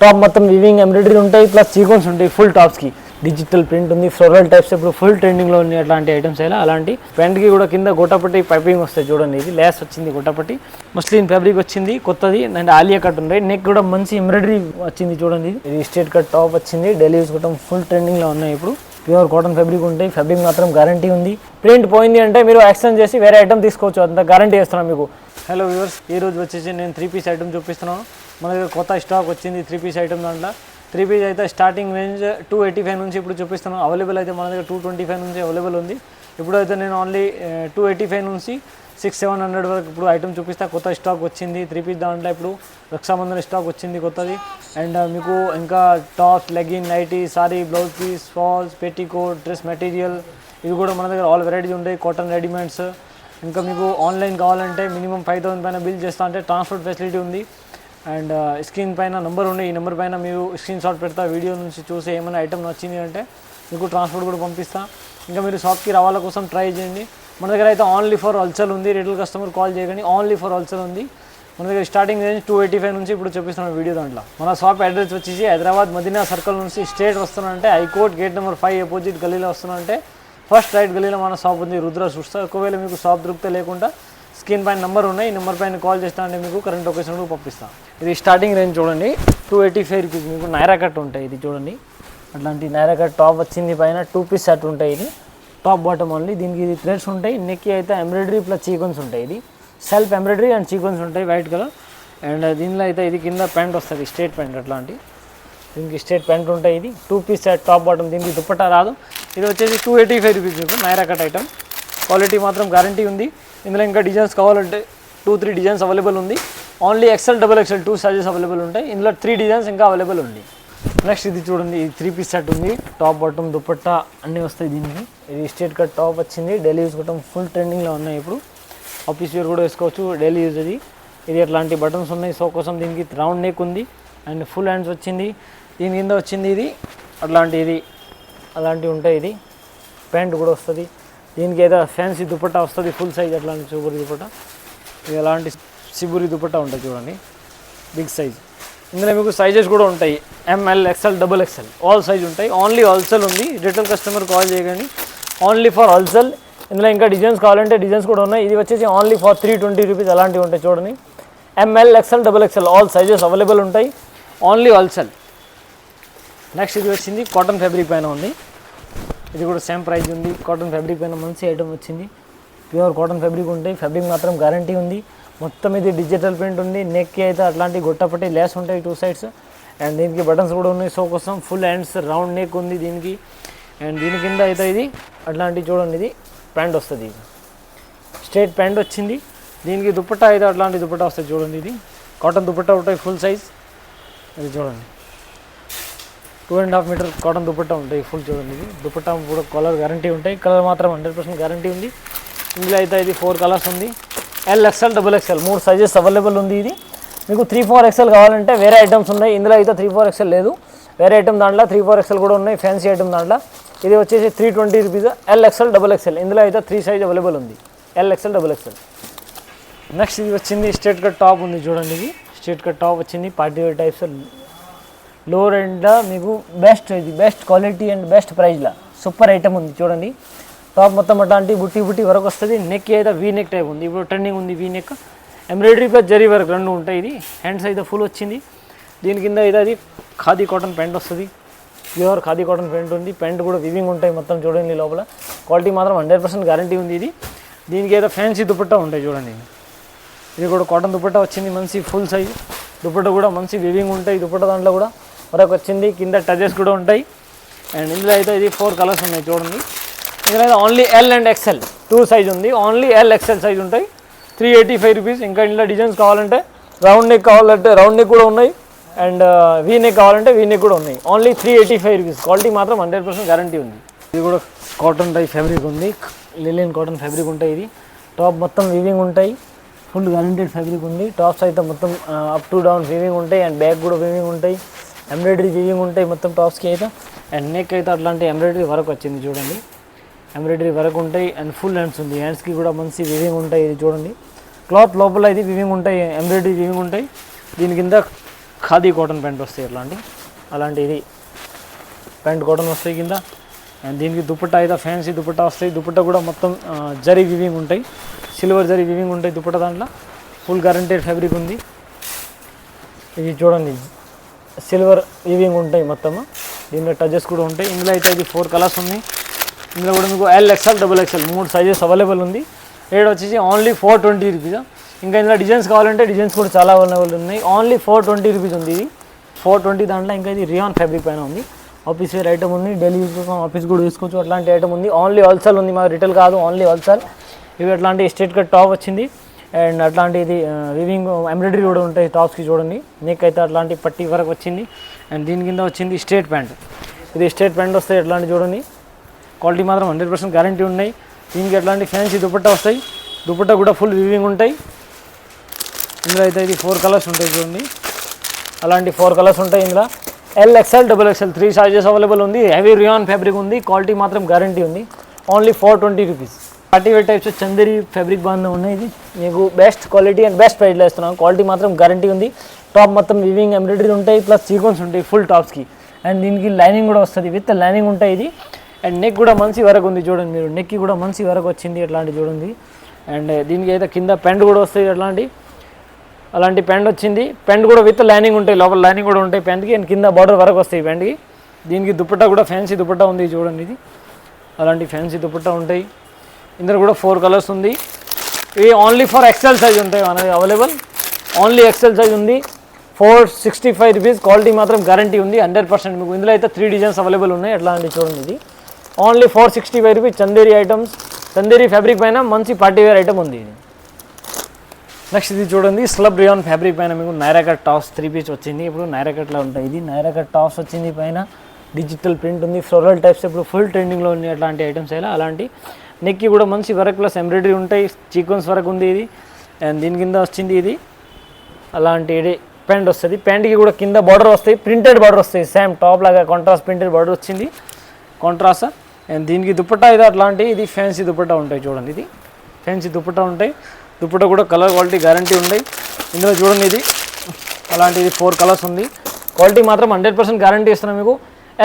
Top మొత్తం weaving embroidery ఉంటాయి, plus sequence ఉంటాయి. ఫుల్ టాప్స్కి డిజిటల్ ప్రింట్ ఉంది, ఫ్లోరల్ టైప్స్ ఇప్పుడు ఫుల్ ట్రెండింగ్లో ఉన్నాయి అట్లాంటి ఐటమ్స్ అయినా. అలాంటి ప్యాంట్కి కూడా కింద గొట్టపట్టి పైపింగ్ వస్తాయి చూడండి. ఇది లేస్ వచ్చింది, గొట్టపట్టి మస్లిన్ ఫ్యాబ్రిక్ వచ్చింది కొత్తది. అండ్ ఆలియా కట్ ఉంటాయి, నెక్ కూడా మంచి ఎంబ్రాయిడరీ వచ్చింది చూడండి. ఇది స్ట్రేట్ కట్ టాప్ వచ్చింది, డైలీ యూస్ కూడా ఫుల్ ట్రెండింగ్లో ఉన్నాయి ఇప్పుడు. ప్యూర్ కాటన్ ఫ్యాబ్రిక్ ఉంటాయి, ఫ్యాబ్రిక్ మాత్రం గ్యారంటీ ఉంది. ప్రింట్ పోయింది అంటే మీరు ఎక్స్చేంజ్ చేసి వేరే ఐటమ్ తీసుకోవచ్చు, అంత గ్యారంటీ ఇస్తున్నాను మీకు. హలో వ్యూవర్స్, ఈ రోజు వచ్చేసి నేను 3 పీస్ ఐటమ్ చూపిస్తున్నాను. మన దగ్గర కొత్త స్టాక్ వచ్చింది 3 పీస్ ఐటమ్. దాంట్లో 3 పీస్ అయితే స్టార్టింగ్ రేంజ్ 285 నుంచి ఇప్పుడు చూపిస్తున్నాను. అవైలబుల్ అయితే మన దగ్గర 225 నుంచి అవైలబుల్ ఉంది. ఇప్పుడైతే నేను ఓన్లీ 285 నుంచి 600-700 వరకు ఇప్పుడు ఐటమ్ చూపిస్తా. కొత్త స్టాక్ వచ్చింది 3 పీస్. దాంట్లో ఇప్పుడు రక్షాబంధన్ స్టాక్ వచ్చింది కొత్తది. అండ్ మీకు ఇంకా tops, legging, nightie, sari, blouse piece, falls, petticoat, dress material ఇవి కూడా మన దగ్గర ఆల్ వెరైటీస్ ఉంటాయి. Cotton readymades. ఇంకా మీకు ఆన్లైన్ కావాలంటే మినిమం 5000 పైన బిల్ చేస్తా అంటే ట్రాన్స్పోర్ట్ ఫెసిలిటీ ఉంది. అండ్ స్క్రీన్ పైన నెంబర్ ఉంది, ఈ నెంబర్ పైన మీరు స్క్రీన్ షాట్ పెడతా, వీడియో నుంచి చూసి ఏమైనా ఐటమ్ నచ్చింది అంటే మీకు ట్రాన్స్పోర్ట్ కూడా పంపిస్తా. ఇంకా మీరు షాప్కి రావాల కోసం ట్రై చేయండి. మన దగ్గర అయితే ఓన్లీ ఫర్ హోల్సేల్ ఉంది, రిటైల్ కస్టమర్ కాల్ చేయకండి, ఓన్లీ ఫర్ హోల్సేల్ ఉంది. మన దగ్గర స్టార్టింగ్ రేంజ్ 285 నుంచి ఇప్పుడు చూపిస్తున్నాను వీడియో. దాంట్లో మన షాప్ అడ్రస్ వచ్చేసి హైదరాబాద్ మదీనా సర్కిల్ నుంచి స్ట్రేట్ వస్తున్నానంటే హైకోర్ట్ గేట్ నెంబర్ 5 అపోజిట్ గలీలో వస్తున్నానంటే ఫస్ట్ రైట్ గలీలో మన షాప్ ఉంది, రుద్ర చూస్తా. ఒకవేళ మీకు షాప్ దొరికితే లేకుండా స్క్రీన్ పైన నెంబర్ ఉన్నాయి, ఈ నెంబర్ పైన కాల్ చేస్తా అంటే మీకు కరెంట్ లొకేషన్ కూడా పంపిస్తాను. ఇది స్టార్టింగ్ రేంజ్ చూడండి 285 రూపీస్. మీకు నైరా కట్ ఉంటాయి, ఇది చూడండి అట్లాంటి నైరా కట్ టాప్ వచ్చింది. పైన 2 పీస్ సెట్ ఉంటాయి, ఇది టాప్ బాటమ్ ఓన్లీ. దీనికి ఇది థ్రెడ్స్ ఉంటాయి, నెక్కి అయితే ఎంబ్రాయిడరీ ప్లస్ సీక్వెన్స్ ఉంటాయి. ఇది సెల్ఫ్ ఎంబ్రాయిడరీ అండ్ సీక్వెన్స్ ఉంటాయి వైట్ కలర్. అండ్ దీనిలో అయితే ఇది కింద ప్యాంట్ వస్తుంది, స్ట్రేట్ ప్యాంట్ అట్లాంటి. దీనికి స్ట్రేట్ ప్యాంట్ ఉంటాయి. ఇది 2 పీస్ సెట్ టాప్ బాటమ్. దీనికి దుపట్టా రాదు. ఇది వచ్చేసి 285 రూపీస్ మీకు నైరా కట్ ఐటమ్. క్వాలిటీ మాత్రం గ్యారంటీ ఉంది. ఇందులో ఇంకా డిజైన్స్ కావాలంటే 2-3 డిజైన్స్ అవైలబుల్ ఉంది. Only XL, XXL 2 sizes available ఉంటాయి. ఇందులో 3 డిజైన్స్ ఇంకా అవైలబుల్ ఉంది. నెక్స్ట్ ఇది చూడండి, ఇది 3 పీస్ సెట్ ఉంది, టాప్ బాటమ్ దుపట్టా అన్నీ వస్తాయి దీనికి. ఇది స్ట్రేట్ కట్ టాప్ వచ్చింది, డైలీ యూస్ కూడా ఫుల్ ట్రెండింగ్లో ఉన్నాయి ఇప్పుడు. ఆఫీస్ వేర్ కూడా వేసుకోవచ్చు, డైలీ యూజ్ అది. ఇది అట్లాంటి బటన్స్ ఉన్నాయి సో కోసం. దీనికి రౌండ్ నెక్ ఉంది అండ్ ఫుల్ హ్యాండ్స్ వచ్చింది. దీని కింద వచ్చింది ఇది అట్లాంటి, ఇది అలాంటివి ఉంటాయి. ఇది ప్యాంట్ కూడా వస్తుంది. దీనికి ఏదో ఫ్యాన్సీ దుపట్టా వస్తుంది, ఫుల్ సైజ్ అట్లాంటి చూబురి దుపట్టా. ఇది అలాంటి సిబురి దుపట్టా ఉంటుంది చూడండి, బిగ్ సైజ్. ఇందులో మీకు సైజెస్ కూడా ఉంటాయి, ML, XL, XXL all size ఉంటాయి. ఓన్లీ హోల్సేల్ ఉంది, రిటైల్ కస్టమర్ కాల్ చేయకండి, ఓన్లీ ఫర్ హోల్సేల్. ఇందులో ఇంకా డిజైన్స్ కావాలంటే డిజైన్స్ కూడా ఉన్నాయి. ఇది వచ్చేసి ఓన్లీ ఫర్ 320 రూపీస్ అలాంటివి ఉంటాయి చూడండి. ML, XL, XXL all sizes available ఉంటాయి, ఓన్లీ హోల్సేల్. నెక్స్ట్ ఇది వచ్చింది కాటన్ ఫ్యాబ్రిక్ పైన ఉంది. ఇది కూడా సేమ్ ప్రైస్ ఉంది. కాటన్ ఫ్యాబ్రిక్ పైన మంచి ఐటమ్ వచ్చింది. ప్యూర్ కాటన్ ఫ్యాబ్రిక్ ఉంటాయి, ఫ్యాబ్రిక్ మాత్రం గ్యారంటీ ఉంది. మొత్తం ఇది డిజిటల్ ప్రింట్ ఉంది. నెక్కి అయితే అట్లాంటి గొట్టపట్టి లేస్ ఉంటాయి 2 సైడ్స్. అండ్ దీనికి బటన్స్ కూడా ఉన్నాయి సో కోసం. ఫుల్ హ్యాండ్స్ రౌండ్ నెక్ ఉంది దీనికి. అండ్ దీని కింద అయితే ఇది అట్లాంటి చూడండి, ఇది ప్యాంట్ వస్తుంది, స్ట్రేట్ ప్యాంట్ వచ్చింది. దీనికి దుపట్టా అయితే అట్లాంటి దుపట్టా వస్తుంది చూడండి. ఇది కాటన్ దుపట్టా ఉంటాయి ఫుల్ సైజ్. ఇది చూడండి 2.5 మీటర్ కాటన్ దుపట్టా ఉంటాయి ఫుల్ చూడండి. ఇది దుపట్టా కూడా కలర్ గ్యారంటీ ఉంటాయి, కలర్ మాత్రం 100% గ్యారంటీ ఉంది. ఇందులో అయితే ఇది 4 కలర్స్ ఉంది, L, XL, XXL 3 sizes available ఉంది. ఇది మీకు 3-4XL కావాలంటే వేరే ఐటమ్స్ ఉన్నాయి. ఇందులో అయితే 3-4XL లేదు, వేరే ఐటమ్ దాంట్లో 3-4XL కూడా ఉన్నాయి, ఫ్యాన్సీ ఐటమ్ దాంట్లో. ఇది వచ్చేసి 320 రూపీస్, L, XL, XXL. ఇందులో అయితే 3 సైజ్ అవైలబుల్ ఉంది, L, XL, XXL. నెక్స్ట్ ఇది వచ్చింది స్ట్రేట్ కట్ టాప్ ఉంది చూడండి. ఇది స్ట్రేట్ కట్ టాప్ వచ్చింది, పార్టీ వేర్ టైప్స్, లో రేంజ్లో మీకు బెస్ట్, ఇది బెస్ట్ క్వాలిటీ అండ్ బెస్ట్ ప్రైస్లో సూపర్ ఐటమ్ ఉంది చూడండి. టాప్ మొత్తం అట్లాంటి బుట్టి వరకు వస్తుంది. నెక్ అయితే వీ నెక్ టైప్ ఉంది, ఇప్పుడు ట్రెండింగ్ ఉంది V neck. Embroidery plus zari వరకు 2 ఉంటాయి. ఇది హ్యాండ్స్ అయితే ఫుల్ వచ్చింది. దీని కింద అయితే అది ఖాదీ కాటన్ ప్యాంట్ వస్తుంది, ప్యూర్ ఖాదీ కాటన్ ప్యాంట్ ఉంది. ప్యాంట్ కూడా వివింగ్ ఉంటాయి మొత్తం చూడండి. లోపల క్వాలిటీ మాత్రం 100% గ్యారంటీ ఉంది. ఇది దీనికి అయితే ఫ్యాన్సీ దుపట్టా ఉంటాయి చూడండి. ఇది కూడా కాటన్ దుపట్టా వచ్చింది, మంచి ఫుల్ సైజ్ దుపట్టా కూడా మంచి వివింగ్ ఉంటాయి. దుపట్టా దాంట్లో కూడా వరకు వచ్చింది, కింద టచెస్ కూడా ఉంటాయి. అండ్ ఇందులో అయితే ఇది 4 కలర్స్ ఉన్నాయి చూడండి. ఇందులో అయితే only L and XL 2 size ఉంది, ఓన్లీ L, XL సైజ్ ఉంటాయి. 385 రూపీస్. ఇంకా ఇందులో డిజైన్స్ కావాలంటే రౌండ్ నెక్ కావాలంటే రౌండ్ నెక్ కూడా ఉన్నాయి, అండ్ వీ నెక్ కావాలంటే వీ నెక్ కూడా ఉన్నాయి. Only 385 rupees. క్వాలిటీ మాత్రం 100% గ్యారంటీ ఉంది. ఇది కూడా కాటన్ టైప్ ఫ్యాబ్రిక్ ఉంది, లిలియన్ కాటన్ ఫ్యాబ్రిక్ ఉంటాయి. ఇది టాప్ మొత్తం వీవింగ్ ఉంటాయి, ఫుల్ గ్యారంటెడ్ ఫ్యాబ్రిక్ ఉంది. టాప్స్ అయితే మొత్తం అప్ టు డౌన్ వీవింగ్ ఉంటాయి, అండ్ బ్యాక్ కూడా వీవింగ్ ఉంటాయి, ఎంబ్రాయిడరీ వీవింగ్ ఉంటాయి మొత్తం టాప్స్కి అయితే. అండ్ నెక్ అయితే అట్లాంటి ఎంబ్రాయిడరీ వర్క్ వచ్చింది చూడండి, ఎంబ్రాయిడరీ వర్క్ ఉంటాయి. అండ్ ఫుల్ హ్యాండ్స్ ఉంది, హ్యాండ్స్కి కూడా మంచి వీవింగ్ ఉంటాయి. ఇది చూడండి క్లాత్ లోపల ఇది వీవింగ్ ఉంటాయి, ఎంబ్రాయిడరీ వీవింగ్ ఉంటాయి. దీని కింద ఖాదీ కాటన్ ప్యాంట్ వస్తాయి అలాంటి ఇది ప్యాంట్ కాటన్ వస్తాయి కింద. అండ్ దీనికి దుపట్టా అయితే ఫ్యాన్సీ దుపట్టా వస్తాయి. దుపట్టా కూడా మొత్తం జరీ వివింగ్ ఉంటాయి, సిల్వర్ జరీ వివింగ్ ఉంటాయి దుపట్టా. దాంట్లో ఫుల్ గ్యారంటెడ్ ఫ్యాబ్రిక్ ఉంది. ఇది చూడండి సిల్వర్ వివింగ్ ఉంటాయి మొత్తము. దీంట్లో టచెస్ కూడా ఉంటాయి. ఇందులో అయితే ఇది 4 కలర్స్ ఉన్నాయి. ఇందులో కూడా మీకు LXL, XXL 3 సైజెస్ అవైలబుల్ ఉంది. రేట్ వచ్చేసి ఓన్లీ 420 రూపీస్. ఇంకా ఇందులో డిజైన్స్ కావాలంటే డిజైన్స్ కూడా చాలా అవైలబుల్ ఉన్నాయి. ఓన్లీ 420 రూపీస్ ఉంది ఇది 420. దాంట్లో ఇంకా ఇది రియాన్ ఫ్యాబ్రిక్ పైన ఉంది. ఆఫీస్ వేర్ ఐటమ్ ఉంది, డైలీ యూజ్ కోసం ఆఫీస్ కూడా తీసుకోవచ్చు అట్లాంటి ఐటమ్ ఉంది. ఓన్లీ హోల్సేల్ ఉంది, మాకు రిటైల్ కాదు, ఓన్లీ హోల్సేల్. ఇవి అట్లాంటి స్ట్రేట్ కట్ టాప్ వచ్చింది. అండ్ అట్లాంటిది వివింగ్ ఎంబ్రాయిడరీ కూడా ఉంటాయి టాప్స్కి. చూడండి నెక్ అయితే అట్లాంటి పట్టీ వరకు వచ్చింది. అండ్ దీని కింద వచ్చింది స్ట్రేట్ ప్యాంట్. ఇది స్ట్రేట్ ప్యాంట్ వస్తాయి అట్లాంటి. చూడండి క్వాలిటీ మాత్రం 100% గ్యారంటీ ఉన్నాయి. దీనికి అట్లాంటి ఫ్యాన్సీ దుపట్టా వస్తాయి. దుపట్టా కూడా ఫుల్ వివింగ్ ఉంటాయి. ఇందులో అయితే ఇది 4 కలర్స్ ఉంటాయి. చూడండి అలాంటి 4 కలర్స్ ఉంటాయి. ఇందులో LXL, XXL 3 సైజెస్ అవైలబుల్ ఉంది. హెవీ రియాన్ ఫ్యాబ్రిక్ ఉంది. క్వాలిటీ మాత్రం గ్యారంటీ ఉంది. Only 420 rupees. Party wear types Chanderi fabric బాగానే ఉన్నాయి. ఇది మీకు బెస్ట్ క్వాలిటీ అండ్ బెస్ట్ ప్రైస్లో ఇస్తున్నాను. క్వాలిటీ మాత్రం గ్యారంటీ ఉంది. టాప్ మొత్తం వివింగ్ ఎంబ్రాయిడరీ ఉంటాయి, ప్లస్ సీక్వెన్స్ ఉంటాయి ఫుల్ టాప్స్కి. అండ్ దీనికి లైనింగ్ కూడా వస్తుంది, విత్ లైనింగ్ ఉంటాయి ఇది. అండ్ నెక్ కూడా మంచి వరకు ఉంది. చూడండి మీరు నెక్కి కూడా మంచి వరకు వచ్చింది అట్లాంటి. చూడండి అండ్ దీనికి అయితే కింద పెంట్ కూడా వస్తాయి అలాంటి పెంట్ వచ్చింది. పెంట్ కూడా విత్ లైనింగ్ ఉంటాయి, లోపల లైనింగ్ కూడా ఉంటాయి పెంట్కి. అండ్ కింద బార్డర్ వరకు వస్తాయి పెంట్కి. దీనికి దుపట్టా కూడా ఫ్యాన్సీ దుపట్టా ఉంది. చూడండి ఇది అలాంటి ఫ్యాన్సీ దుపట్టా ఉంటాయి. ఇందులో కూడా 4 కలర్స్ ఉంది. ఇవి ఓన్లీ ఫర్ XL సైజ్ ఉంటాయి మనది అవైలబుల్. ఓన్లీ XL సైజ్ ఉంది. 465 రూపీస్. క్వాలిటీ మాత్రం గ్యారంటీ ఉంది 100%. మీకు ఇందులో అయితే 3 డిజైన్స్ అవైలబుల్ ఉన్నాయి. అట్లాంటి చూడండి ఇది only 465 rupees. Chanderi items, Chanderi fabric పైన మంచి పార్టీ వేర్ ఐటమ్ ఉంది ఇది. నెక్స్ట్ ఇది చూడండి స్లబ్ రియాన్ ఫ్యాబ్రిక్ పైన మీకు నైరా కట్ టాప్స్ 3 పీస్ వచ్చింది. ఇప్పుడు నైరా కట్లో ఉంటాయి. ఇది నైరా కట్ టాప్స్ వచ్చింది. పైన డిజిటల్ ప్రింట్ ఉంది, ఫ్లోరల్ టైప్స్ ఇప్పుడు ఫుల్ ట్రెండింగ్లో ఉన్నాయి అట్లాంటి ఐటమ్స్ అయినా. అలాంటి నెక్కి కూడా మంచి వర్క్ ప్లస్ ఎంబ్రాయిడరీ ఉంటాయి, సీక్వెన్స్ వర్క్ ఉంది ఇది. అండ్ దీని కింద వచ్చింది ఇది అలాంటి ప్యాంట్ వస్తుంది. ప్యాంట్కి కూడా కింద బార్డర్ వస్తాయి, ప్రింటెడ్ బార్డర్ వస్తాయి. సేమ్ టాప్ లాగా కాంట్రాస్ట్ ప్రింటెడ్ బార్డర్ వచ్చింది కాంట్రాస్ట్. అండ్ దీనికి దుపట్టా ఇది అట్లాంటి ఇది ఫ్యాన్సీ దుపట్టా ఉంటాయి. చూడండి ఇది ఫ్యాన్సీ దుపట్టా ఉంటాయి. దుపట్టా కూడా కలర్ క్వాలిటీ గ్యారంటీ ఉంటాయి. ఇందులో చూడండి ఇది అలాంటిది 4 కలర్స్ ఉంది. క్వాలిటీ మాత్రం 100% గ్యారంటీ ఇస్తున్నాం మీకు.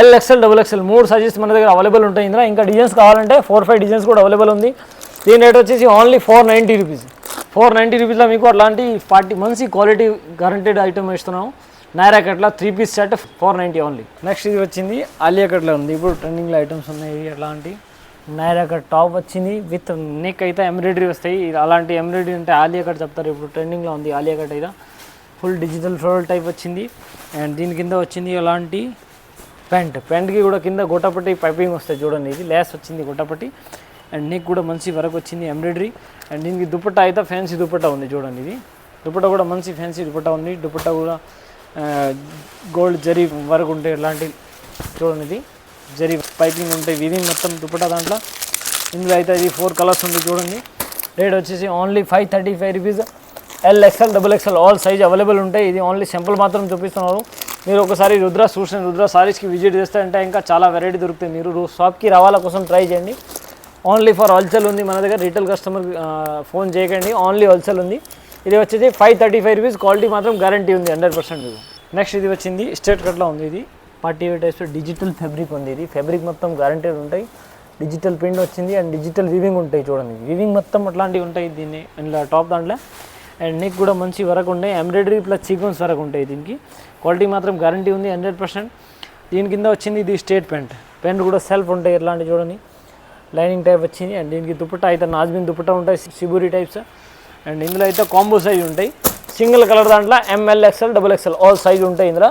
LXL, XXL 3 సైజెస్ మన దగ్గర అవైలబుల్ ఉంటాయి. ఇందులో ఇంకా డిజైన్స్ కావాలంటే 4-5 డిజైన్స్ కూడా అవైలబుల్ ఉంది. దీని రేట్ వచ్చేసి ఓన్లీ 490 రూపీస్. 490 రూపీస్లో మీకు అట్లాంటి 40 మంచి క్వాలిటీ గ్యారంటీడ్ ఐటమ్ ఇస్తున్నాం. నైరా కట్లో 3 పీస్ సెట్ 490 ఓన్లీ. నెక్స్ట్ ఇది వచ్చింది ఆలియా కట్లో ఉంది. ఇప్పుడు ట్రెండింగ్లో ఐటమ్స్ ఉన్నాయి. అట్లాంటి నైరా కట్ టాప్ వచ్చింది. విత్ నెక్ అయితే ఎంబ్రాయిడరీ వస్తాయి. అలాంటి ఎంబ్రాయిడరీ అంటే ఆలియా కట్ చెప్తారు. ఇప్పుడు ట్రెండింగ్లో ఉంది ఆలియా కట్ అయితే. ఫుల్ డిజిటల్ ఫ్లోరల్ టైప్ వచ్చింది. అండ్ దీని కింద వచ్చింది అలాంటి ప్యాంట్కి కూడా కింద గొట్టపట్టి పైపింగ్ వస్తాయి. చూడండి ఇది లేస్ వచ్చింది గొట్టపట్టి. అండ్ నెక్ కూడా మంచి వరకు వచ్చింది ఎంబ్రాయిడరీ. అండ్ దీనికి దుపట్టా అయితే ఫ్యాన్సీ దుపట్టా ఉంది. చూడండి ఇది దుపట్టా కూడా మంచి ఫ్యాన్సీ దుపట్టా ఉంది. దుపట్టా కూడా గోల్డ్ జరీ వరకు ఉంటాయి అలాంటి. చూడండి ఇది జరీ పైపింగ్ ఉంటాయి, వివింగ్ మొత్తం దుపట్టా దాంట్లో. ఇందులో అయితే ఇది 4 కలర్స్ ఉంది. చూడండి రేట్ వచ్చేసి only 535 rupees. LXL, XXL all size available ఉంటాయి. ఇది ఓన్లీ సింపుల్ మాత్రం చూపిస్తున్నారు. మీరు ఒకసారి రుద్ర సారీస్కి విజిట్ చేస్తారంటే ఇంకా చాలా వెరైటీ దొరుకుతాయి. మీరు షాప్కి రావాల కోసం ట్రై చేయండి. ఓన్లీ ఫర్ హోల్సేల్ ఉంది మన దగ్గర. రీటైల్ కస్టమర్ ఫోన్ చేయకండి, ఓన్లీ హోల్సేల్ ఉంది. ఇది వచ్చేసి 535 రూపీస్. క్వాలిటీ మాత్రం గ్యారంటీ ఉంది 100%. నెక్స్ట్ ఇది వచ్చింది స్ట్రేట్ కట్లో ఉంది. ఇది party wear types digital fabric ఉంది. ఇది ఫ్యాబ్రిక్ మొత్తం గ్యారంటీడ్ ఉంటాయి. డిజిటల్ ప్రింట్ వచ్చింది అండ్ డిజిటల్ వివింగ్ ఉంటాయి. చూడండి వివింగ్ మొత్తం అట్లాంటివి ఉంటాయి దీన్ని ఇందులో టాప్ దాంట్లో. అండ్ నెక్ కూడా మంచి వరకు ఉంటాయి, ఎంబ్రాయిడరీ ప్లస్ సీక్వెన్స్ వరకు ఉంటాయి. దీనికి క్వాలిటీ మాత్రం గ్యారంటీ ఉంది 100%. దీని కింద వచ్చింది ఇది స్ట్రేట్ ప్యాంట్ కూడా సెల్ఫ్ ఉంటాయి ఇట్లాంటి. చూడండి లైనింగ్ టైప్ వచ్చింది. అండ్ దీనికి దుపట్టా అయితే నాజ్మిన్ దుపట్టా ఉంటాయి, సిబూరి టైప్స్. అండ్ ఇందులో అయితే కాంబో సైజ్ ఉంటాయి. సింగిల్ కలర్ దాంట్లో ML, XL, XXL all size ఉంటాయి. ఇందులో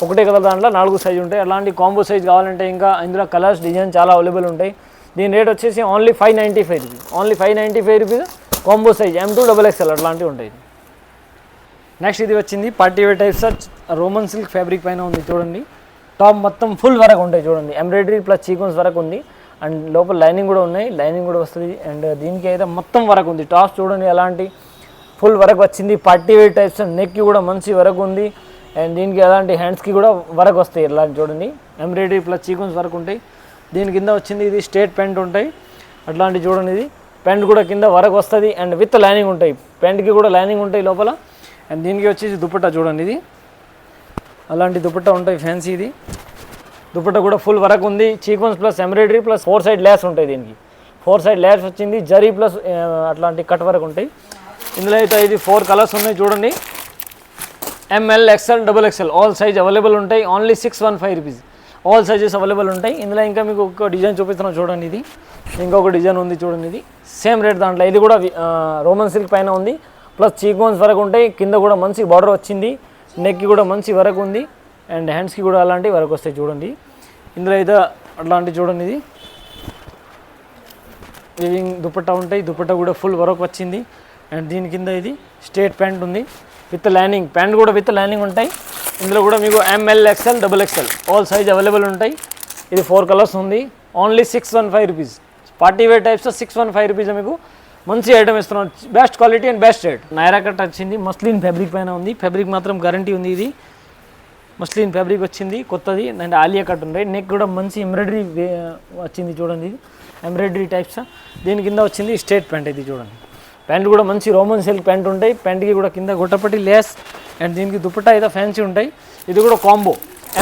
ఒకటే కలర్ దాంట్లో 4 సైజు ఉంటాయి. అలాంటి కాంబో సైజ్ కావాలంటే ఇంకా ఇందులో కలర్స్ డిజైన్ చాలా అవైలబుల్ ఉంటాయి. దీని రేట్ వచ్చేసి only 595 rupees. Only 595 rupees. Combo size M2 XXL అట్లాంటివి ఉంటాయి. నెక్స్ట్ ఇది వచ్చింది party wear types roman silk fabric పైన ఉంది. చూడండి టాప్ మొత్తం ఫుల్ వరకు ఉంటాయి. చూడండి ఎంబ్రాయిడరీ ప్లస్ సీక్వెన్స్ వరకు ఉంది. అండ్ లోపల లైనింగ్ కూడా ఉన్నాయి, లైనింగ్ కూడా వస్తుంది. అండ్ దీనికి అయితే మొత్తం వరకు ఉంది. టాప్స్ చూడండి అలాంటి ఫుల్ వరకు వచ్చింది. పార్టీ వేర్ టైప్స్ నెక్కి కూడా మంచి వరకు ఉంది. అండ్ దీనికి అలాంటి హ్యాండ్స్కి కూడా వరకు వస్తాయి. ఇలాంటి చూడండి ఎంబ్రాయిడరీ ప్లస్ సీక్వెన్స్ వరకు ఉంటాయి. దీని కింద వచ్చింది ఇది స్ట్రేట్ ప్యాంట్ ఉంటాయి అట్లాంటి. చూడండి ఇది ప్యాంట్ కూడా కింద వరకు వస్తుంది అండ్ విత్ లైనింగ్ ఉంటాయి. ప్యాంట్కి కూడా లైనింగ్ ఉంటాయి లోపల. అండ్ దీనికి వచ్చేసి దుపట్టా చూడండి ఇది అలాంటి దుపట్టా ఉంటాయి ఫ్యాన్సీ. ఇది దుపట్టా కూడా ఫుల్ వర్క్ ఉంది, sequence plus embroidery plus 4 side lace ఉంటాయి. దీనికి 4 సైడ్ లేస్ వచ్చింది, జరీ ప్లస్ అట్లాంటి కట్ వర్క్ ఉంటాయి. ఇందులో అయితే ఇది 4 కలర్స్ ఉన్నాయి చూడండి. ML, XL, XXL all size available ఉంటాయి. Only 615 rupees. All sizes available ఉంటాయి. ఇందులో ఇంకా మీకు ఒక డిజైన్ చూపిస్తున్నాం చూడండి. ఇది ఇంకొక డిజైన్ ఉంది చూడండి. ఇది సేమ్ రేట్ దాంట్లో. ఇది కూడా రోమన్ సిల్క్ పైన ఉంది, ప్లస్ సీక్వెన్స్ వరకు ఉంటాయి. కింద కూడా మంచి బార్డర్ వచ్చింది, నెక్కి కూడా మంచి వరకు ఉంది, అండ్ హ్యాండ్స్కి కూడా అలాంటి వరకు వస్తాయి చూడండి. ఇందులో అయితే అట్లాంటి చూడండి. ఇది వివింగ్ దుపట్టా ఉంటాయి. దుపట్టా కూడా ఫుల్ వర్క్ వచ్చింది, అండ్ దీని కింద ఇది స్ట్రేట్ ప్యాంట్ ఉంది విత్ లైనింగ్. ప్యాంట్ కూడా విత్ లైనింగ్ ఉంటాయి. ఇందులో కూడా మీకు ML, XL, XXL all size available ఉంటాయి. ఇది 4 కలర్స్ ఉంది. Only 615 rupees. Party wear types 615 rupees మీకు మంచి ఐటమ్ ఇస్తున్నాం. Best quality and best rate. Naira cut వచ్చింది, మస్లిన్ ఫ్యాబ్రిక్ పైన ఉంది. ఫ్యాబ్రిక్ మాత్రం గ్యారంటీ ఉంది. ఇది మస్లిన్ ఫ్యాబ్రిక్ వచ్చింది కొత్తది, అండ్ ఆలియా కట్ ఉంది. నెక్ కూడా మంచి ఎంబ్రాయిడరీ వచ్చింది చూడండి. ఇది ఎంబ్రాయిడరీ టైప్స్. దీని కింద వచ్చింది స్ట్రేట్ ప్యాంట్. ఇది చూడండి. ప్యాంట్ కూడా మంచి రోమన్ సిల్క్ ప్యాంట్ ఉంటాయి. ప్యాంట్కి కూడా కింద గొట్టపట్టి లేస్, అండ్ దీనికి దుపట్టా అయితే ఫ్యాన్సీ ఉంటాయి. ఇది కూడా combo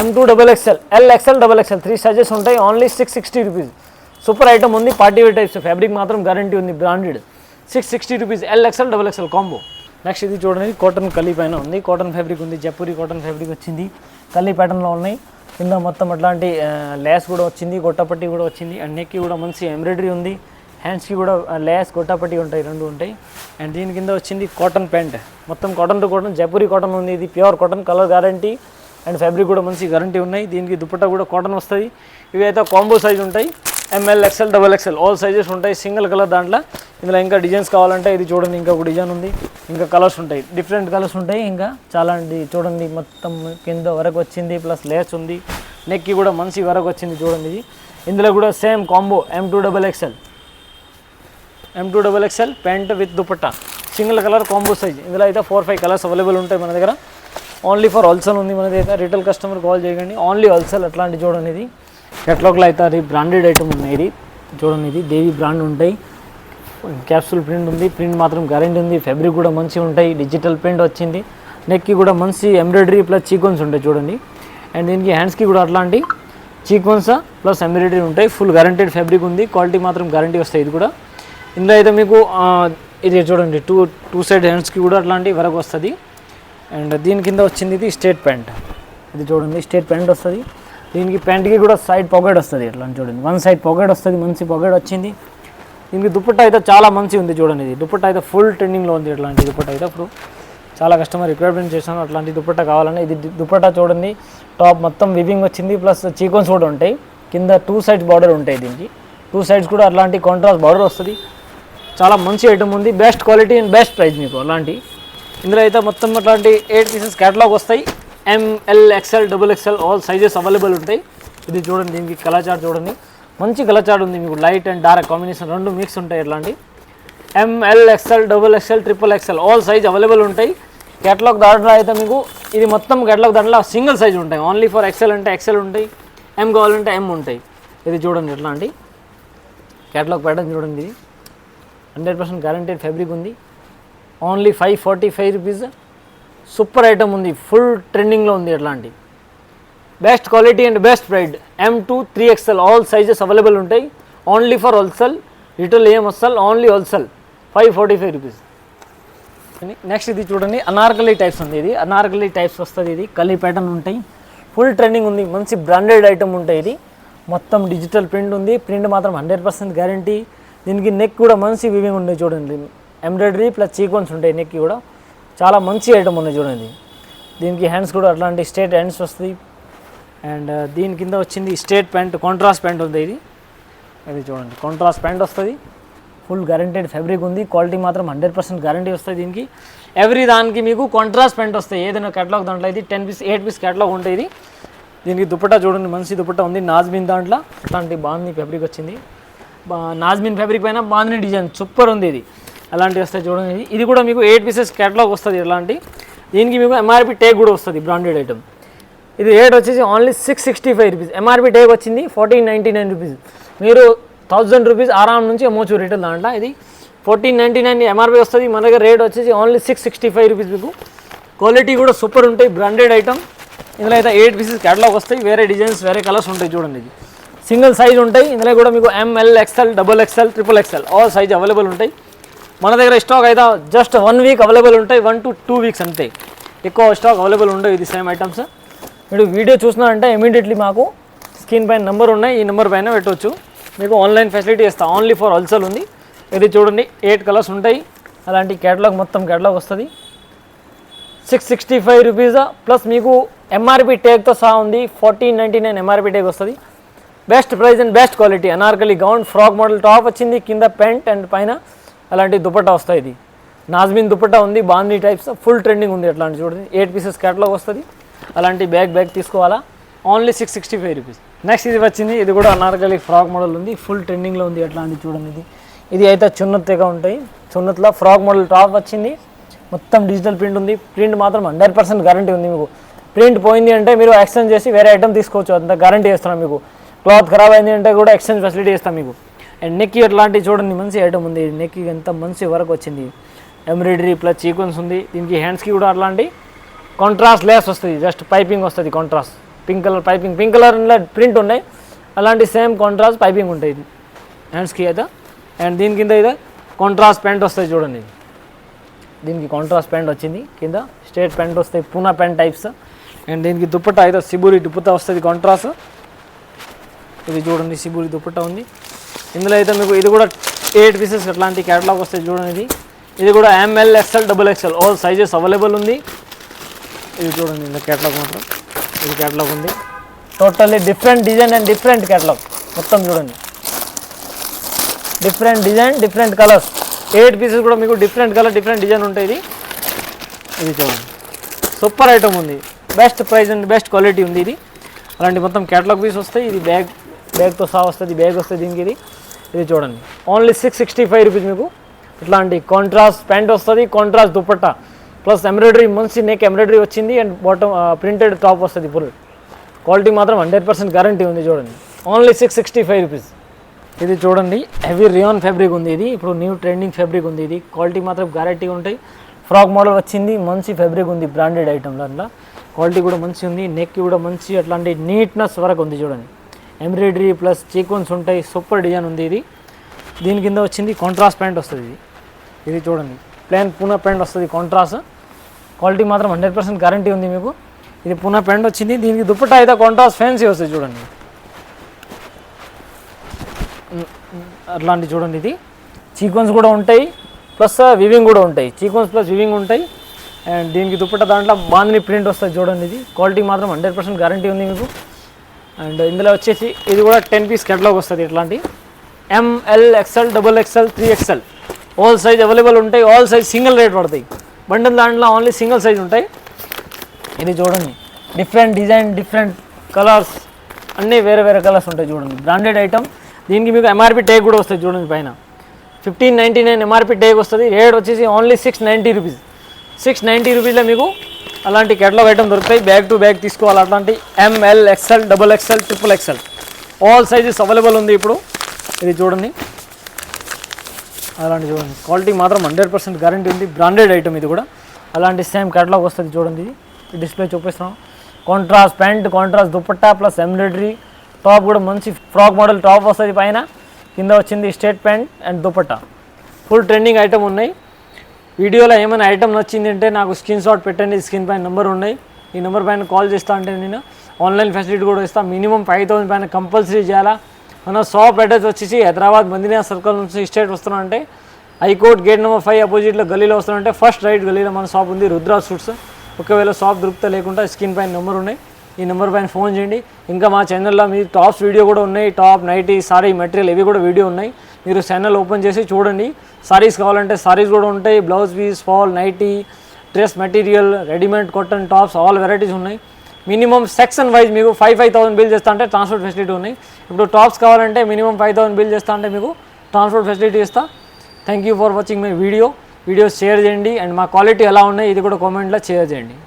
M2 XXL, L, XL, XXL 3 sizes ఉంటాయి. Only 660 rupees. సూపర్ ఐటమ్ ఉంది. Party wear types. ఫ్యాబ్రిక్ మాత్రం గ్యారంటీ ఉంది, branded. 660 rupees. L, XL, XXL combo. Next ఇది చూడండి, కాటన్ కలీ పైన ఉంది. కాటన్ ఫ్యాబ్రిక్ ఉంది, జైపూరి కాటన్ ఫ్యాబ్రిక్ వచ్చింది. కలీ ప్యాటర్న్లో ఉన్నాయి. కింద మొత్తం అట్లాంటి లేస్ కూడా వచ్చింది, గొట్టపట్టి కూడా వచ్చింది, అండ్ నెక్కి కూడా మంచి ఎంబ్రాయిడరీ ఉంది. హ్యాండ్స్కి కూడా లేస్ గొట్టపట్టి ఉంటాయి, 2 ఉంటాయి. అండ్ దీని కింద వచ్చింది కాటన్ ప్యాంట్. మొత్తం cotton to cotton, Jaipuri cotton ఉంది. ఇది pure cotton, colour guarantee, and fabric కూడా మంచి గ్యారంటీ ఉన్నాయి. దీనికి దుపట్టా కూడా కాటన్ వస్తుంది. ఇవి అయితే కాంబో సైజ్ ఉంటాయి. ML, XL, XXL all sizes ఉంటాయి. సింగిల్ కలర్ దాంట్లో. ఇందులో ఇంకా డిజైన్స్ కావాలంటే ఇది చూడండి, ఇంకొక డిజైన్ ఉంది. ఇంకా కలర్స్ ఉంటాయి, డిఫరెంట్ కలర్స్ ఉంటాయి. ఇంకా చాలా చూడండి, మొత్తం కింద వరకు వచ్చింది, ప్లస్ లేస్ ఉంది. నెక్కి కూడా మంచి వరకు వచ్చింది చూడండి. ఇది ఇందులో కూడా same combo M2 XXL pant with dupatta, single colour combo size. ఇందులో అయితే 4-5 కలర్స్ అవైలబుల్ ఉంటాయి మన దగ్గర. ఓన్లీ ఫర్ హోల్సేల్ ఉంది మన దగ్గర. రిటైల్ కస్టమర్ కాల్ చేయకండి, ఓన్లీ హోల్సేల్. అట్లాంటి చూడండి. ఇది కెట్లాగ్లో అయితే అది బ్రాండెడ్ ఐటమ్ ఉన్నాయి. ఇది చూడండి, ఇది దేవి బ్రాండ్ ఉంటాయి. క్యాప్సూల్ ప్రింట్ ఉంది, ప్రింట్ మాత్రం గ్యారెంటీ ఉంది. ఫ్యాబ్రిక్ కూడా మంచిగా ఉంటాయి, డిజిటల్ ప్రింట్ వచ్చింది. నెక్కి కూడా మంచి ఎంబ్రాయిడరీ ప్లస్ సీక్వెన్స్ ఉంటాయి చూడండి. అండ్ దీనికి హ్యాండ్స్కి కూడా అట్లాంటి సీక్వెన్స్ ప్లస్ ఎంబ్రాయిడరీ ఉంటాయి. ఫుల్ గ్యారెంటెడ్ ఫ్యాబ్రిక్ ఉంది, క్వాలిటీ మాత్రం గ్యారంటీ వస్తాయి. ఇది కూడా ఇందులో అయితే మీకు ఇది చూడండి, టూ సైడ్ హ్యాండ్స్కి కూడా అట్లాంటి వరకు వస్తుంది. అండ్ దీని కింద వచ్చింది ఇది స్ట్రేట్ ప్యాంట్. ఇది చూడండి, స్ట్రేట్ ప్యాంట్ వస్తుంది. దీనికి ప్యాంట్కి కూడా సైడ్ పాకెట్ వస్తుంది. ఎట్లా చూడండి, 1 సైడ్ పాకెట్ వస్తుంది, మంచి పాకెట్ వచ్చింది. దీనికి దుపట్టా అయితే చాలా మంచి ఉంది చూడండి. ఇది దుపట్టా అయితే ఫుల్ ట్రెండింగ్లో ఉంది. ఇట్లాంటి దుపట్టా అయితే ఇప్పుడు చాలా కస్టమర్ రిక్వైర్మెంట్ చేశాను, అట్లాంటి దుపట్టా కావాలని. ఇది దుపట్టా చూడండి, టాప్ మొత్తం వివింగ్ వచ్చింది, ప్లస్ సీక్వెన్స్ కూడా ఉంటాయి. కింద 2 సైడ్స్ బార్డర్ ఉంటాయి. దీనికి 2 సైడ్స్ కూడా అట్లాంటి కాంట్రాస్ట్ బార్డర్ వస్తుంది. చాలా మంచి ఐటమ్ ఉంది, best quality and best price మీకు అలాంటి. ఇందులో అయితే మొత్తం అట్లాంటి 8 పీసెస్ క్యాటలాగ్ వస్తాయి. ML, XL, XXL all sizes available ఉంటాయి. ఇది చూడండి, దీనికి కలర్ చార్ట్ చూడండి, మంచి కలర్ చార్ట్ ఉంది. మీకు light and dark combination 2 mix ఉంటాయి. ఇట్లాంటి ML, XL, XXL, XXL all size available ఉంటాయి. క్యాటలాగ్ దాంట్లో అయితే మీకు ఇది మొత్తం క్యాటలాగ్ దాంట్లో సింగిల్ సైజ్ ఉంటాయి. ఓన్లీ ఫర్ XL అంటే XL ఉంటాయి, M కావాలంటే M ఉంటాయి. ఇది చూడండి, ఎట్లాంటి క్యాటలాగ్ ప్యాటర్న్ చూడండి. ఇది 100% గ్యారంటీడ్ ఫ్యాబ్రిక్ ఉంది. Only 545 rupees. సూపర్ ఐటమ్ ఉంది, ఫుల్ ట్రెండింగ్లో ఉంది. అట్లాంటి best quality and best pride. M2 3XL all sizes available ఉంటాయి. ఓన్లీ ఫర్ హోల్సేల్, రిటైల్ ఏం వస్తుంది, ఓన్లీ హోల్సేల్ 545 రూపీస్. నెక్స్ట్ ఇది చూడండి, అనార్కలి టైప్స్ ఉంది. ఇది అనార్కలి టైప్స్ వస్తుంది. ఇది కలీ ప్యాటర్న్ ఉంటాయి, ఫుల్ ట్రెండింగ్ ఉంది, మంచి బ్రాండెడ్ ఐటమ్ ఉంటాయి. ఇది మొత్తం డిజిటల్ ప్రింట్ ఉంది, ప్రింట్ మాత్రం 100% గ్యారంటీ. దీనికి నెక్ కూడా మంచి వివింగ్ ఉంది చూడండి, ఎంబ్రాయిడరీ ప్లస్ సీక్వెన్స్ ఉంటాయి. నెక్కి కూడా చాలా మంచి ఐటమ్ ఉంది చూడండి. దీనికి హ్యాండ్స్ కూడా అట్లాంటి స్ట్రేట్ హ్యాండ్స్ వస్తుంది. అండ్ దీని కింద వచ్చింది స్ట్రేట్ ప్యాంట్, కాంట్రాస్ట్ ప్యాంట్ ఉంది. ఇది చూడండి, కాంట్రాస్ట్ ప్యాంట్ వస్తుంది. ఫుల్ గ్యారంటెడ్ ఫ్యాబ్రిక్ ఉంది, క్వాలిటీ మాత్రం 100% గ్యారంటీ వస్తుంది. దీనికి ఎవ్రీ దానికి మీకు కాంట్రాస్ట్ ప్యాంట్ వస్తాయి. ఏదైనా క్యాటలాగ్ దాంట్లో ఇది 8 పీస్ క్యాటలాగ్ ఉంటుంది. దీనికి దుపట్టా చూడండి, మంచి దుపట్టా ఉంది. నాజ్మిన్ దాంట్లో అట్లాంటి బాగుంది ఫ్యాబ్రిక్ వచ్చింది. నాజ్మిన్ ఫ్యాబ్రిక్ పైన బాగుంది డిజైన్, సూపర్ ఉంది. ఇది అలాంటివి వస్తాయి చూడండి. ఇది కూడా మీకు 8 పీసెస్ క్యాటలాగ్ వస్తుంది. ఇలాంటి దీనికి మీకు MRP ట్యాగ్ కూడా వస్తుంది, బ్రాండెడ్ ఐటమ్. ఇది రేట్ వచ్చేసి ఓన్లీ 665 రూపీస్. MRP ట్యాగ్ వచ్చింది 1499 రూపీస్. మీరు 1000 రూపీస్ ఆరామ్ నుంచి అమ్మవచ్చు రిటైల్ దాంట్లో. ఇది 1499 MRP వస్తుంది. మన దగ్గర రేట్ వచ్చేసి ఓన్లీ 665 రూపీస్. మీకు క్వాలిటీ కూడా సూపర్ ఉంటాయి, బ్రాండెడ్ ఐటమ్. ఇందులో అయితే 8 పీసెస్ క్యాటలాగ్ వస్తాయి, వేరే డిజైన్స్ వేరే కలర్స్ ఉంటాయి. చూడండి ఇది సింగిల్ సైజ్ ఉంటాయి. ఇందులో కూడా మీకు ML, XL, XXL, XXL all size available ఉంటాయి. మన దగ్గర స్టాక్ అయితే జస్ట్ 1 వీక్ అవైలబుల్ ఉంటాయి, 1 to 2 వీక్స్ అంతే, ఎక్కువ స్టాక్ అవైలబుల్ ఉండవు. ఇది సేమ్ ఐటమ్స్. మీరు వీడియో చూస్తున్నారంటే ఇమీడియట్లీ మాకు స్క్రీన్ పైన నెంబర్ ఉన్నాయి, ఈ నెంబర్ పైన పెట్టవచ్చు. మీకు ఆన్లైన్ ఫెసిలిటీ ఇస్తాం, ఓన్లీ ఫర్ హోల్సేల్ ఉంది. ఇది చూడండి 8 కలర్స్ ఉంటాయి. అలాంటి క్యాటలాగ్ మొత్తం క్యాటలాగ్ వస్తుంది. 665 రూపీస్ ప్లస్ మీకు MRP ట్యాగ్తో సహా ఉంది. 1499 MRP ట్యాగ్ వస్తుంది. Best price and best quality. Anarkali gown frock model top వచ్చింది, కింద ప్యాంట్ అండ్ పైన అలాంటి దుపట్టా వస్తాయి. ఇది నాజ్మిన్ దుపట్టా ఉంది, బాందీ టైప్స్ ఫుల్ ట్రెండింగ్ ఉంది. అట్లాంటి చూడండి 8 పీసెస్ క్యాటలాగ్ వస్తుంది. అలాంటి బ్యాగ్ తీసుకోవాలా, ఓన్లీ 665 రూపీస్. నెక్స్ట్ ఇది వచ్చింది, ఇది కూడా అనార్కలి ఫ్రాక్ మోడల్ ఉంది, ఫుల్ ట్రెండింగ్లో ఉంది. అట్లాంటి చూడండి ఇది అయితే చున్నత్గా ఉంటాయి. చున్నత్లో ఫ్రాక్ మోడల్ టాప్ వచ్చింది, మొత్తం డిజిటల్ ప్రింట్ ఉంది. ప్రింట్ మాత్రం 100% గ్యారంటీ ఉంది. మీకు ప్రింట్ పోయింది అంటే మీరు ఎక్స్చేంజ్ చేసి వేరే ఐటమ్ తీసుకోవచ్చు, అంత గ్యారంటీ ఇస్తున్నాం మీకు. క్లాత్ ఖరాబ్ అయింది అంటే కూడా ఎక్స్చేంజ్ ఫెసిలిటీ ఇస్తాం మీకు. అండ్ నెక్కి అట్లాంటి చూడండి మంచి ఐటమ్ ఉంది. నెక్కి ఎంత మంచి వర్క్ వచ్చింది, ఎంబ్రాయిడరీ ప్లస్ సీక్వెన్స్ ఉంది. దీనికి హ్యాండ్స్కి కూడా అట్లాంటి కాంట్రాస్ట్ లేస్ వస్తుంది, జస్ట్ పైపింగ్ వస్తుంది contrast. Pink colour piping, pink కలర్లో ప్రింట్ ఉన్నాయి, అలాంటి సేమ్ కాంట్రాస్ట్ పైపింగ్ ఉంటాయి హ్యాండ్స్కి అయితే. అండ్ దీని కింద అయితే కాంట్రాస్ట్ ప్యాంట్ వస్తుంది చూడండి. దీనికి కాంట్రాస్ట్ ప్యాంట్ వచ్చింది, కింద స్ట్రేట్ ప్యాంట్ వస్తాయి, పూనా ప్యాంట్ టైప్స్. అండ్ దీనికి దుప్పట్టా అయితే సిబూరి దుప్పట్టా వస్తుంది కాంట్రాస్ట్. ఇది చూడండి సిబూరి దుప్పట్టా ఉంది. ఇందులో అయితే మీకు ఇది కూడా 8 పీసెస్ అట్లాంటి క్యాటలాగ్ వస్తాయి చూడండి. ఇది కూడా ML, XL, XXL all sizes available ఉంది. ఇది చూడండి ఇందులో క్యాటలాగ్ మాత్రం ఇది క్యాటలాగ్ ఉంది. Totally different design and different catalogue మొత్తం చూడండి. Different design different colours, 8 pieces కూడా మీకు డిఫరెంట్ కలర్ డిఫరెంట్ డిజైన్ ఉంటాయి. ఇది చూడండి సూపర్ ఐటమ్ ఉంది, best price and best quality ఉంది. ఇది అలాంటి మొత్తం క్యాటలాగ్ పీస్ వస్తాయి. ఇది బ్యాగ్తో సహా వస్తుంది, బ్యాగ్ వస్తుంది దీనికి. ఇది చూడండి ఓన్లీ 665 రూపీస్. మీకు ఇట్లాంటి కాంట్రాస్ట్ ప్యాంట్ వస్తుంది, కాంట్రాస్ట్ దుపట్టా ప్లస్ ఎంబ్రాయిడరీ మంచి నెక్ ఎంబ్రాయిడరీ వచ్చింది. అండ్ బాటమ్ ప్రింటెడ్ టాప్ వస్తుంది. ఫుల్ క్వాలిటీ మాత్రం 100% గ్యారంటీ ఉంది. చూడండి ఓన్లీ 665 రూపీస్. ఇది చూడండి హెవీ రియాన్ ఫ్యాబ్రిక్ ఉంది. ఇది ఇప్పుడు న్యూ ట్రెండింగ్ ఫ్యాబ్రిక్ ఉంది. ఇది క్వాలిటీ మాత్రం గ్యారంటీ ఉంటాయి. ఫ్రాక్ మోడల్ వచ్చింది, మంచి ఫ్యాబ్రిక్ ఉంది, బ్రాండెడ్ ఐటమ్. దాంట్లో క్వాలిటీ కూడా మంచి ఉంది, నెక్ కూడా మంచి అట్లాంటి నీట్నెస్ వరకు ఉంది. చూడండి ఎంబ్రాయిడరీ ప్లస్ సీక్వెన్స్ ఉంటాయి, సూపర్ డిజైన్ ఉంది. ఇది దీని కింద వచ్చింది కాంట్రాస్ట్ ప్యాంట్ వస్తుంది. ఇది చూడండి ప్లెయిన్ పూనా ప్యాంట్ వస్తుంది కాంట్రాస్ట్. క్వాలిటీ మాత్రం 100% గ్యారంటీ ఉంది మీకు. ఇది పూనా ప్యాంట్ వచ్చింది. దీనికి దుపట్టా అయితే కాంట్రాస్ట్ ఫ్యాన్సీ వస్తుంది చూడండి. అట్లాంటి చూడండి ఇది సీక్వెన్స్ కూడా ఉంటాయి, ప్లస్ వివింగ్ కూడా ఉంటాయి. సీక్వెన్స్ ప్లస్ వివింగ్ ఉంటాయి. అండ్ దీనికి దుపట్టా దాంట్లో బాందిని ప్రింట్ వస్తుంది చూడండి. ఇది క్వాలిటీ మాత్రం 100% గ్యారంటీ ఉంది మీకు. అండ్ ఇందులో వచ్చేసి ఇది కూడా 10 పీస్ క్యాటలాగ్ వస్తుంది. ఇట్లాంటి ML, XL, XXL, 3XL all size available ఉంటాయి. ఆల్ సైజ్ సింగిల్ రేట్ పడతాయి. బండిల్ దాంట్లో ఓన్లీ సింగిల్ సైజ్ ఉంటాయి. ఇది చూడండి డిఫరెంట్ డిజైన్ డిఫరెంట్ కలర్స్ అన్నీ వేరే వేరే కలర్స్ ఉంటాయి చూడండి. Branded item. దీనికి మీకు MRP ట్యాగ్ కూడా వస్తుంది చూడండి. పైన 1599 MRP ట్యాగ్ వస్తుంది. రేట్ వచ్చేసి ఓన్లీ 690 రూపీస్. 690 రూపీస్లో మీకు అలాంటి కేటలాగ్ ఐటమ్ దొరుకుతాయి. బ్యాగ్ టు బ్యాగ్ తీసుకోవాలి. అట్లాంటి ML, XL, XXL, XXL all sizes available ఉంది ఇప్పుడు. ఇది చూడండి అలాంటి చూడండి క్వాలిటీ మాత్రం 100% గ్యారంటీ ఉంది. బ్రాండెడ్ ఐటమ్ ఇది కూడా. అలాంటి సేమ్ కేటలాగ్ వస్తుంది చూడండి. ఇది డిస్ప్లే చూపిస్తున్నాం. Contrast pant, contrast dupatta plus embroidery top కూడా మంచి ఫ్రాక్ మోడల్ టాప్ వస్తుంది. పైన కింద వచ్చింది straight pant and dupatta. Full trending item ఉన్నాయి. వీడియోలో ఏమైనా ఐటమ్ నచ్చింది అంటే నాకు స్క్రీన్ షాట్ పెట్టండి. స్క్రీన్ పైన నెంబర్ ఉన్నాయి. ఈ నెంబర్ పైన కాల్ చేస్తా అంటే నేను ఆన్లైన్ ఫెసిలిటీ కూడా ఇస్తాను. మినిమం 5000 పైన కంపల్సరీ చేయాలా. మన షాప్ అడ్రస్ వచ్చేసి హైదరాబాద్ మదీనా సర్కిల్ నుంచి స్ట్రేట్ వస్తున్నా అంటే హైకోర్ట్ గేట్ నెంబర్ 5 అపోజిట్లో గల్లీలో వస్తున్నా ఫస్ట్ రైట్ గల్లీలో మన షాప్ ఉంది, రుద్రా సూట్స్. ఒకవేళ షాప్ దొరికితే లేకుండా స్క్రీన్ పైన నెంబర్ ఉన్నాయి. ఈ నెంబర్ పైన ఫోన్ చేయండి. ఇంకా మా ఛానల్లో మీ టాప్స్ వీడియో కూడా ఉన్నాయి. టాప్, నైటీ, సారీ మెటీరియల్ ఇవి కూడా వీడియో ఉన్నాయి. మీరు ఛానల్ ఓపెన్ చేసి చూడండి. సారీస్ కావాలంటే సారీస్ కూడా ఉంటాయి. Blouse piece, fall, nightie, dress material, readymade cotton tops all varieties ఉన్నాయి. మినిమం సెక్షన్ వైజ్ మీకు 5,000 బిల్ చేస్తా అంటే ట్రాన్స్పోర్ట్ ఫెసిలిటీ ఉన్నాయి. ఇప్పుడు టాప్స్ కావాలంటే మినిమం 5,000 బిల్ చేస్తా అంటే మీకు ట్రాన్స్పోర్ట్ ఫెసిలిటీ ఇస్తా. Thank you for watching my video share చేయండి. అండ్ మా క్వాలిటీ ఎలా ఉన్నాయి ఇది కూడా కామెంట్లో షేర్ చేయండి.